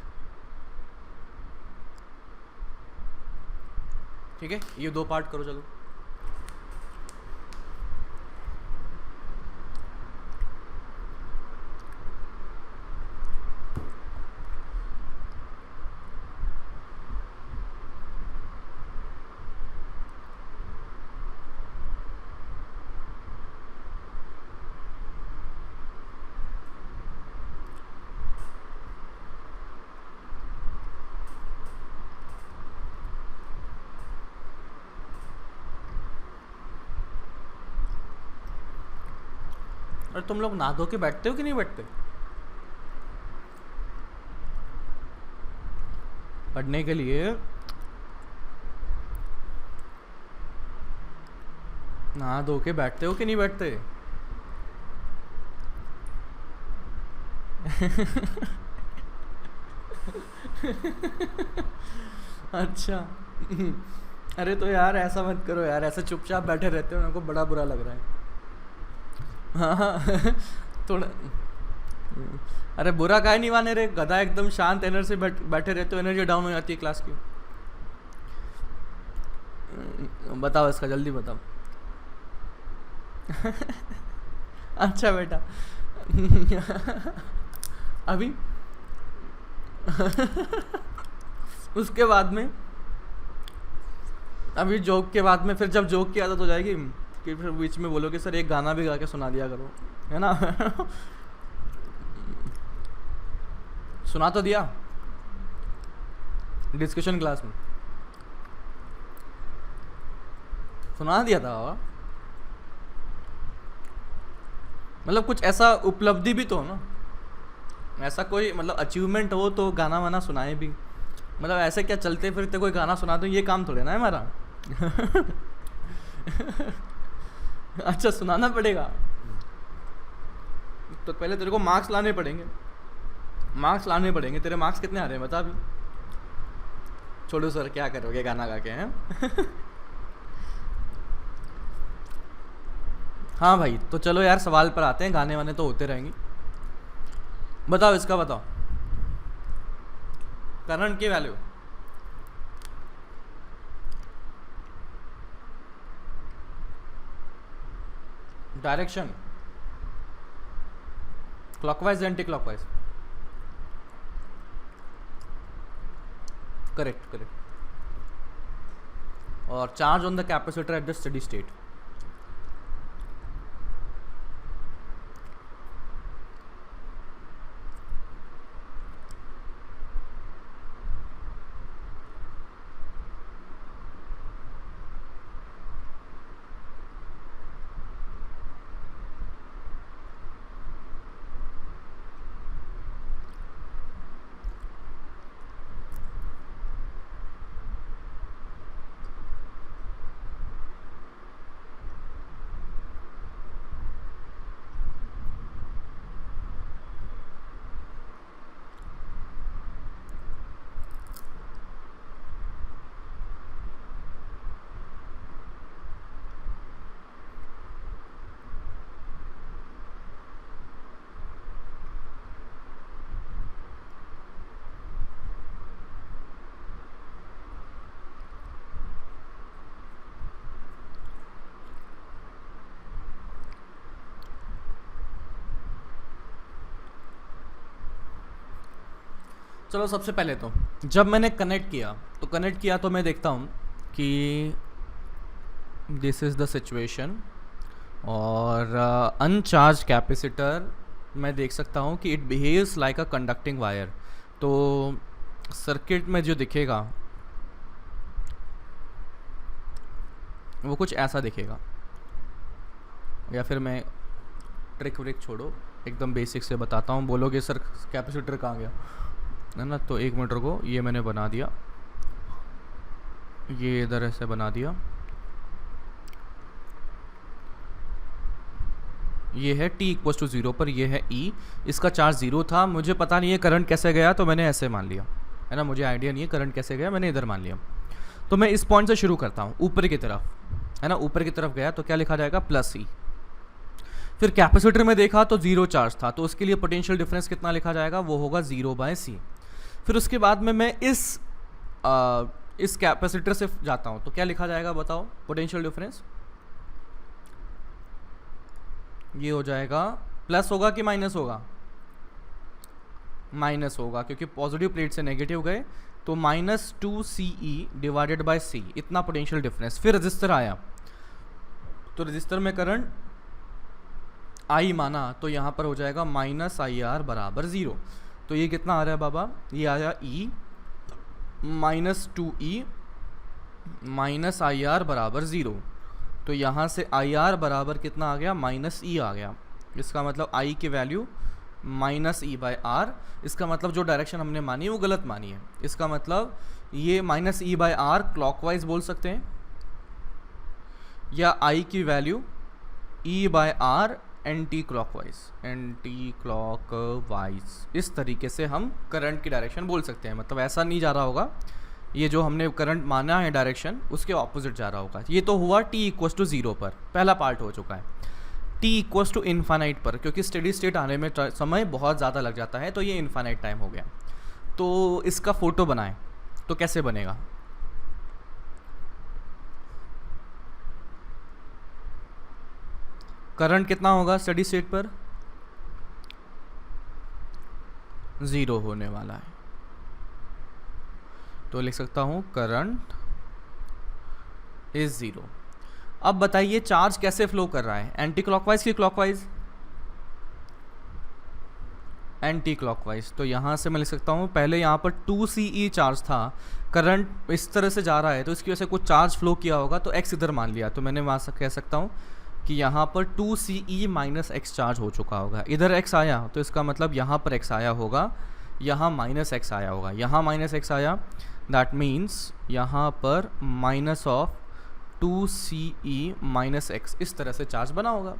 ठीक है, ये दो पार्ट करो चलो। और तुम लोग नहा धो के बैठते हो कि नहीं बैठते पढ़ने के लिए? नहा धो के बैठते हो कि नहीं बैठते? अच्छा। अरे तो यार ऐसा मत करो यार, ऐसे चुपचाप बैठे रहते हो, मेरे को बड़ा बुरा लग रहा है। हाँ थोड़ा। अरे बुरा काहे नहीं माने रे गधा, एकदम शांत एनर्जी से बैठे रहते हो, एनर्जी डाउन हो जाती है क्लास की। बताओ इसका, जल्दी बताओ। अच्छा बेटा। अभी उसके बाद में, अभी जोक के बाद में, फिर जब जोक की आदत हो जाएगी कि फिर बीच में बोलोगे सर एक गाना भी गा के सुना दिया करो, है ना? सुना तो दिया डिस्कशन क्लास में, सुना दिया था बाबा। मतलब कुछ ऐसा उपलब्धि भी तो हो ना, ऐसा कोई मतलब अचीवमेंट हो तो गाना वाना सुनाए भी। मतलब ऐसे क्या चलते फिरते कोई गाना सुना दो, ये काम थोड़े ना है हमारा। अच्छा सुनाना पड़ेगा तो पहले तेरे को मार्क्स लाने पड़ेंगे, मार्क्स लाने पड़ेंगे। तेरे मार्क्स कितने आ रहे हैं बता अभी? छोड़ो सर, क्या करोगे गाना गा के, हैं? हाँ भाई, तो चलो यार सवाल पर आते हैं, गाने वाने तो होते रहेंगे। बताओ इसका, बताओ करंट की value. Direction clockwise anti clockwise, correct correct. और charge on the capacitor at the steady state. चलो सबसे पहले तो जब मैंने कनेक्ट किया तो मैं देखता हूँ कि दिस इज़ द सिचुएशन। और अनचार्ज कैपेसिटर मैं देख सकता हूँ कि it behaves like a conducting wire. तो सर्किट में जो दिखेगा वो कुछ ऐसा दिखेगा। या फिर मैं ट्रिक व्रिक छोड़ो, एकदम बेसिक से बताता हूँ। बोलोगे सर कैपेसिटर कहाँ गया, है ना? तो 1 मीटर को ये मैंने बना दिया, ये इधर ऐसे बना दिया, ये है t इक्वल टू 0 पर, ये है E। इसका चार्ज 0 था, मुझे पता नहीं है करंट कैसे गया, तो मैंने ऐसे मान लिया, है ना? मुझे आइडिया नहीं है करंट कैसे गया, मैंने इधर मान लिया। तो मैं इस पॉइंट से शुरू करता हूँ ऊपर की तरफ, है ना? ऊपर की तरफ गया तो क्या लिखा जाएगा, प्लस E। फिर कैपेसिटर में देखा तो 0 चार्ज था, तो उसके लिए पोटेंशियल डिफरेंस कितना लिखा जाएगा, वो होगा 0/C। फिर उसके बाद में मैं इस कैपेसिटर से जाता हूँ, तो क्या लिखा जाएगा बताओ पोटेंशियल डिफरेंस? ये हो जाएगा, प्लस होगा कि माइनस होगा? माइनस होगा, क्योंकि पॉजिटिव प्लेट से नेगेटिव गए, तो -2CE डिवाइडेड बाय C, इतना पोटेंशियल डिफरेंस। फिर रजिस्टर आया, तो रजिस्टर में करंट I माना, तो यहाँ पर हो जाएगा -IR बराबर 0। तो ये कितना आ रहा है बाबा, ये आया E -2E -IR बराबर 0। तो यहाँ से IR बराबर कितना आ गया, -E आ गया। इसका मतलब I की वैल्यू -E/R। इसका मतलब जो डायरेक्शन हमने मानी वो गलत मानी है। इसका मतलब ये -E/R क्लॉकवाइज बोल सकते हैं, या I की वैल्यू E/R एंटी क्लॉकवाइज, इस तरीके से हम करंट की डायरेक्शन बोल सकते हैं। मतलब ऐसा नहीं जा रहा होगा, ये जो हमने करंट माना है डायरेक्शन, उसके ऑपोजिट जा रहा होगा। ये तो हुआ t इक्वल टू 0 पर, पहला पार्ट हो चुका है। t इक्वल टू इन्फानाइट पर, क्योंकि स्टेडी स्टेट आने में समय बहुत ज़्यादा लग जाता है, तो ये इन्फानाइट टाइम हो गया। तो इसका फोटो बनाएं, तो कैसे बनेगा? करंट कितना होगा स्टेडी स्टेट पर? 0 होने वाला है, तो लिख सकता हूं करंट इज 0। अब बताइए चार्ज कैसे फ्लो कर रहा है, एंटी क्लॉकवाइज की क्लॉकवाइज? Anti clockwise. तो यहाँ से मैं लिख सकता हूँ, पहले यहाँ पर 2CE चार्ज था, करंट इस तरह से जा रहा है, तो इसकी वजह से कुछ चार्ज फ्लो किया होगा, तो x इधर मान लिया, तो मैंने वहाँ से कह सकता हूँ कि यहाँ पर 2CE - x चार्ज हो चुका होगा। इधर x आया, तो इसका मतलब यहाँ पर x आया होगा, यहाँ -x आया होगा, यहाँ -x आया, दैट मीन्स यहाँ पर -2CE - x, इस तरह से चार्ज बना होगा।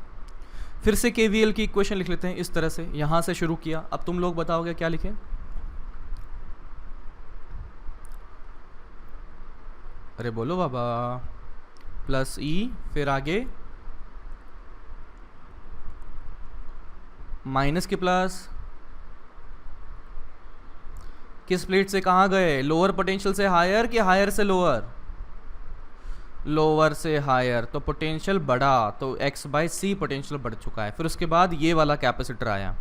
फिर से KVL की इक्वेशन लिख लेते हैं इस तरह से, यहाँ से शुरू किया। अब तुम लोग बताओगे क्या लिखें? अरे बोलो बाबा। +E, फिर आगे माइनस के प्लस, किस प्लेट से कहाँ गए, लोअर पोटेंशियल से हायर कि हायर से लोअर? लोअर से हायर, तो पोटेंशियल बढ़ा, तो x/c पोटेंशियल बढ़ चुका है। फिर उसके बाद ये वाला कैपेसिटर आया,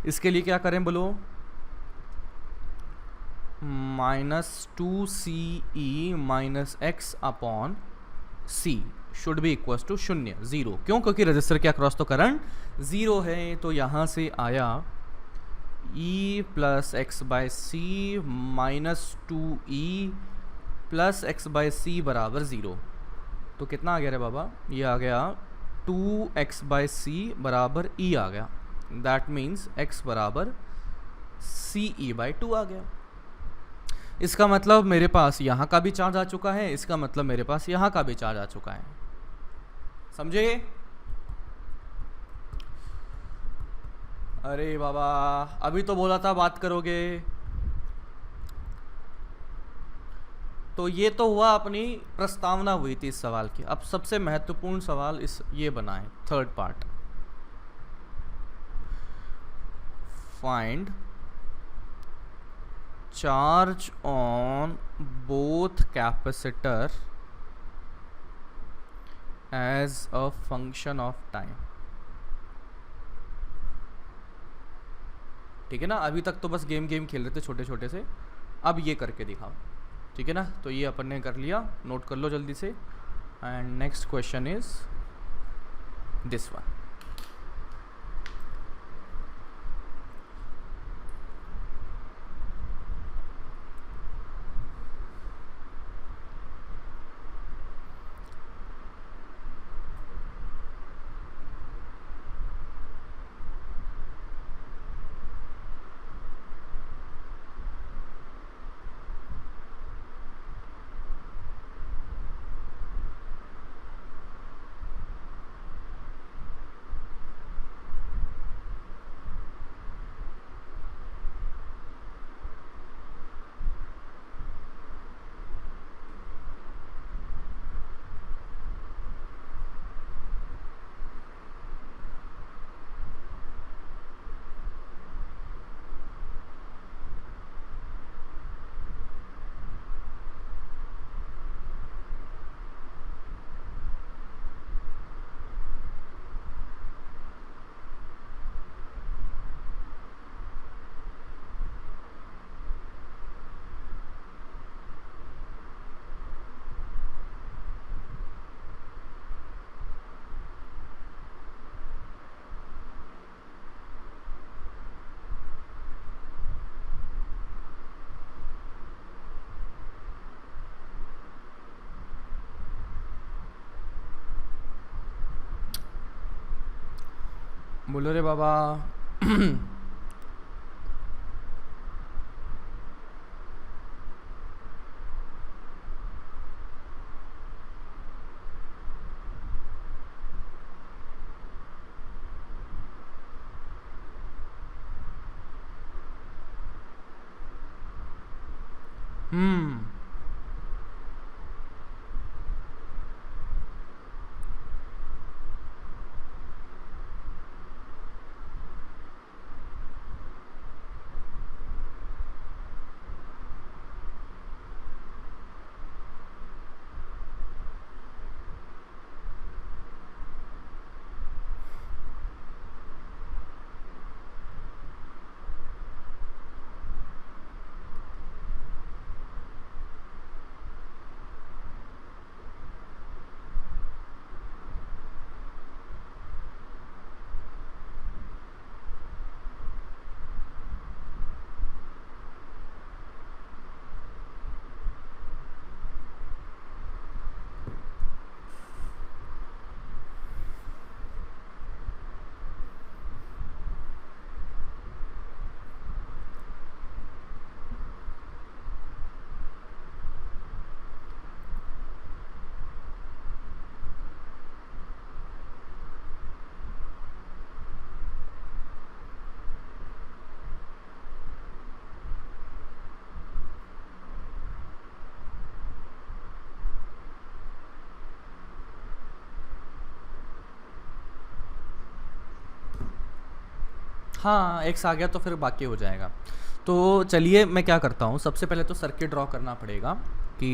इसके लिए क्या करें बोलो? -2CE - x/c should be equal to 0। क्यों? क्योंकि रजिस्टर के अक्रॉस तो करंट 0 है, तो यहाँ से आया E + x/c -2E + x/c बराबर 0। तो कितना आ गया रे बाबा? ये आ गया 2x/c बराबर E आ गया, दैट मीन्स x बराबर CE/2 आ गया। इसका मतलब मेरे पास यहाँ का भी चार्ज आ चुका है, इसका मतलब मेरे पास यहाँ का भी चार्ज आ चुका है। समझे? अरे बाबा, अभी तो बोला था बात करोगे। तो ये तो हुआ, अपनी प्रस्तावना हुई थी इस सवाल की। अब सबसे महत्वपूर्ण सवाल ये बना है, third part. Find charge on both capacitor as a function of time. ठीक है ना? अभी तक तो बस गेम खेल रहे थे छोटे छोटे से, अब ये करके दिखाओ। ठीक है ना? तो ये अपन ने कर लिया, नोट कर लो जल्दी से। And next question is this one. बोलो रे बाबा। हम्म। हाँ, एक्स आ गया तो फिर बाकी हो जाएगा। तो चलिए मैं क्या करता हूँ, सबसे पहले तो सर्किट ड्रॉ करना पड़ेगा कि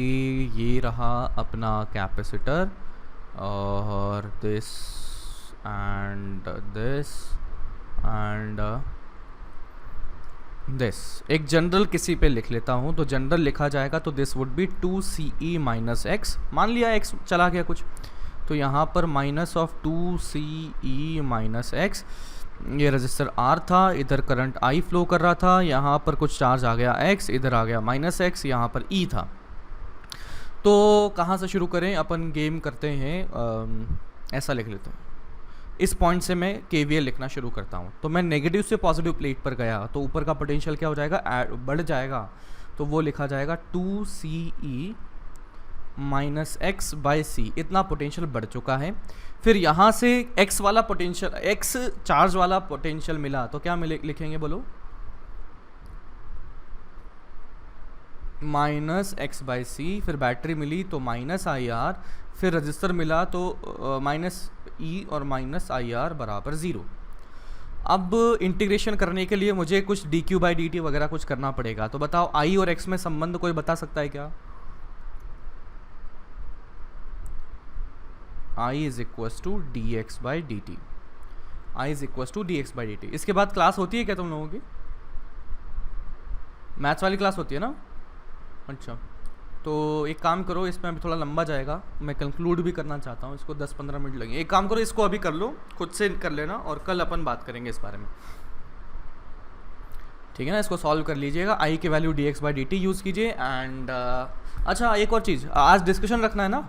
ये रहा अपना कैपेसिटर और this and this and this. एक जनरल किसी पे लिख लेता हूँ, तो जनरल लिखा जाएगा तो this would be 2CE minus x. मान लिया एक्स चला गया कुछ, तो यहाँ पर minus of 2CE minus x. ये रजिस्टर R था, इधर करंट I फ्लो कर रहा था, यहाँ पर कुछ चार्ज आ गया X, इधर आ गया माइनस एक्स, यहाँ पर E था। तो कहाँ से शुरू करें, अपन गेम करते हैं, ऐसा लिख लेते हैं। इस पॉइंट से मैं KVL लिखना शुरू करता हूँ। तो मैं नेगेटिव से पॉजिटिव प्लेट पर गया तो ऊपर का पोटेंशियल क्या हो जाएगा, बढ़ जाएगा। तो वो लिखा जाएगा 2CE माइनस एक्स बाई सी। इतना पोटेंशियल बढ़ चुका है। फिर यहाँ से x वाला पोटेंशियल, x चार्ज वाला पोटेंशियल मिला तो क्या मिले, लिखेंगे बोलो, माइनस एक्स बाई सी। फिर बैटरी मिली तो माइनस आई आर। फिर रजिस्टर मिला तो माइनस ई और माइनस आई आर बराबर 0। अब इंटीग्रेशन करने के लिए मुझे कुछ D Q by D T वगैरह कुछ करना पड़ेगा। तो बताओ आई और एक्स में संबंध कोई बता सकता है क्या? I is equals to D X by D T. I is equals to D X by D T. इसके बाद क्लास होती है क्या तुम लोगों की? मैथ्स वाली क्लास होती है ना? अच्छा, तो एक काम करो, इसमें अभी थोड़ा लंबा जाएगा, मैं कंक्लूड भी करना चाहता हूँ, इसको 10-15 मिनट लगेंगे। एक काम करो, इसको अभी कर लो, खुद से कर लेना, और कल अपन बात करेंगे इस बारे में, ठीक है ना? इसको सॉल्व कर लीजिएगा, आई की value D X by D T use कीजिए। एंड अच्छा, एक और चीज़, आज डिस्कशन रखना है ना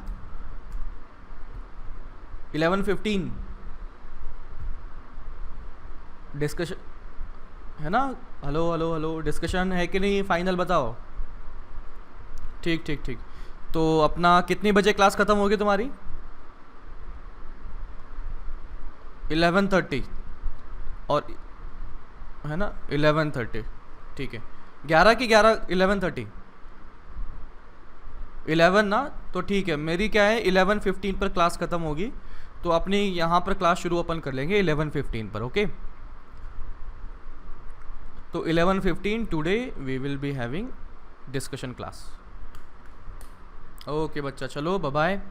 11:15 डिस्कशन है ना? हेलो हेलो हेलो, डिस्कशन है कि नहीं? फाइनल बताओ। ठीक ठीक ठीक। तो अपना कितनी बजे क्लास ख़त्म होगी तुम्हारी? 11:30 और है ना 11:30, ठीक है। 11 की 11, 11:30, 11 ना, तो ठीक है। मेरी क्या है 11:15 पर क्लास ख़त्म होगी, तो अपनी यहाँ पर क्लास शुरू अपन कर लेंगे 11:15 पर, ओके? तो 11:15 today we will be having discussion class. Okay बच्चा, चलो बाय बाय।